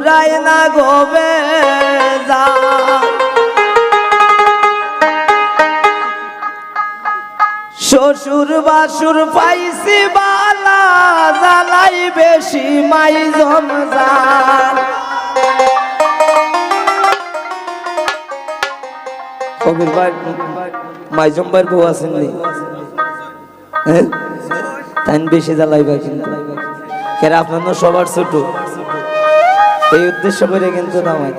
ফুরায় না গোবে যা শ্বশুর বাসুর পাইছি বালা জ্বালাই বেশি মাই জমজান কবির ভাই মাই জম্বার বউ আছেন নি হ্যাঁ তাই বেশি জ্বালাইবা কিন্তু কেন আপনার সবার ছোট এই উদ্দেশ্য করে কিন্তু নামাই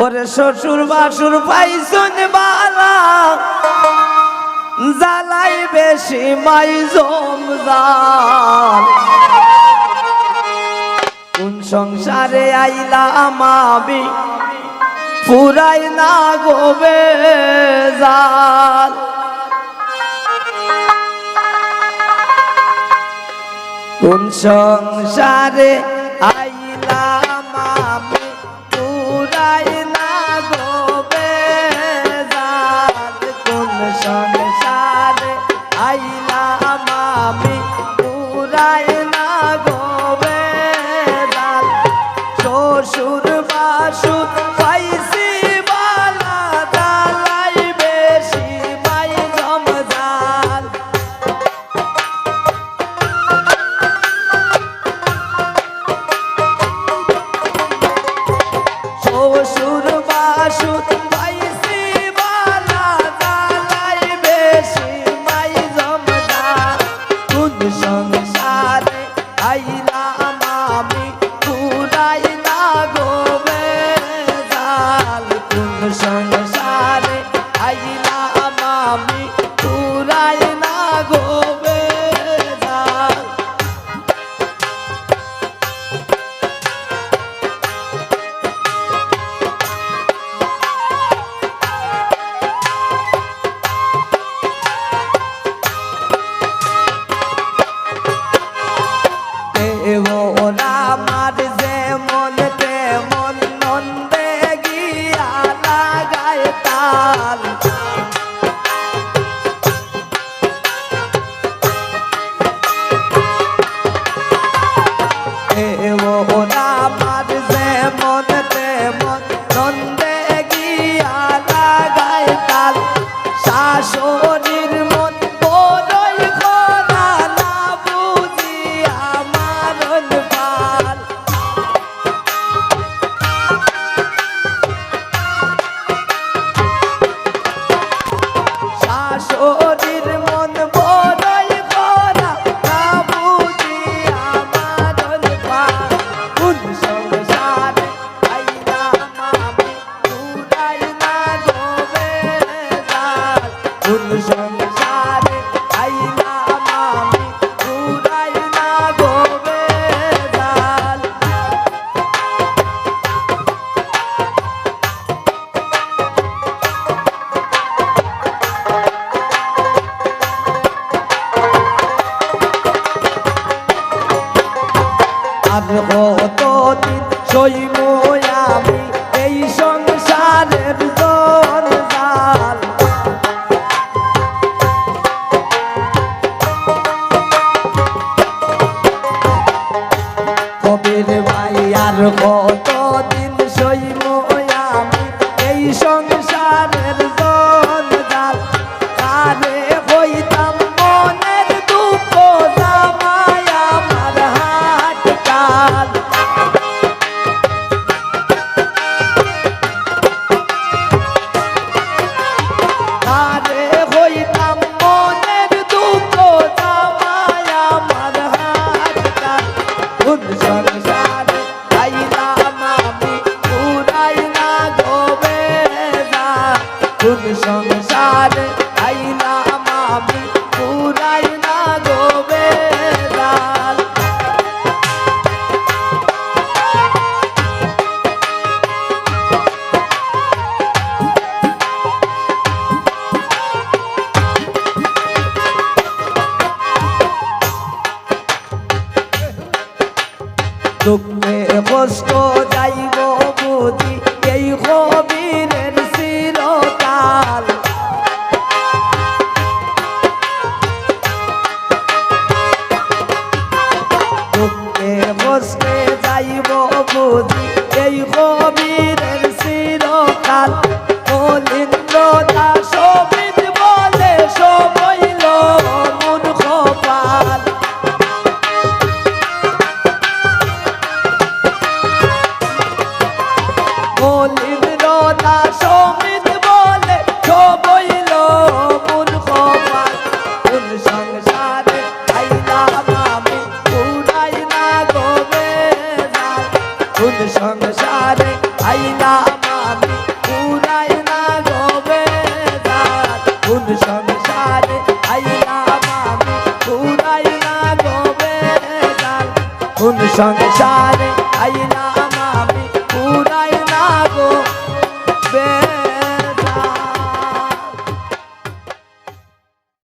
ওরে শ্বশুর বাসুর পাইছন বালা জ্বালাই বেশি মাই জমজান কোন সংসারে আইলাম আমি ফুরাই না গোবে জাল কোন সংসারে আইলাম আমি ফুরাই না গোবে জাল কোন সংসারে আইলাম আমি ফুরাই না গোবে জাল শ্বশুর বাসুর পাইছি বালা জ্বালাই বেশি মাই জমজাল শ্বশুর বাসুর পাইছি বালা জ্বালাই বেশি মাই জমজাল কোন সংসারে আইলাম আমি ফুরাই না গোবে জাল কোন সংসারে আইলাম আমি ফুরাই না গোবে জাল ওরা আমার যেমন তেমন নন্দে গিয়া লাগায় তাল ওরা আমার যেমন তেমন নন্দে গিয়া লাগায় তাল শাশুড়ির মন বড়ই খোলা না বুঝিয়া মারণ পাল শাশুড়ির মন বড়ই খোলা না বুঝিয়া মারণ পাল কোন সংসারে আইলাম আমি ফুরাই না গোবে জাল কোন সংসারে আইলাম আমি ফুরাই না গোবে জাল আর কতদিন সইব আমি এই সংসারের জঞ্জাল কবির ভাই আর কতদিন সইব আমি এই সংসারের জঞ্জাল কারে হইতাম মনের দুঃখ জামাই আমার হাট কাল কারে হইতাম মনের দুঃখ জামাই আমার হাট কাল কোন সংসারে আইলাম আমি ফুরাই না গোবে জাল কোন সংসারে আইলাম আমি ফুরাই না গোবে জাল দুঃখে কষ্ট যাইব বুঝি এই কবিরের চিরকাল দুঃখে কষ্টে যাইব নতুন সংসারে আইলা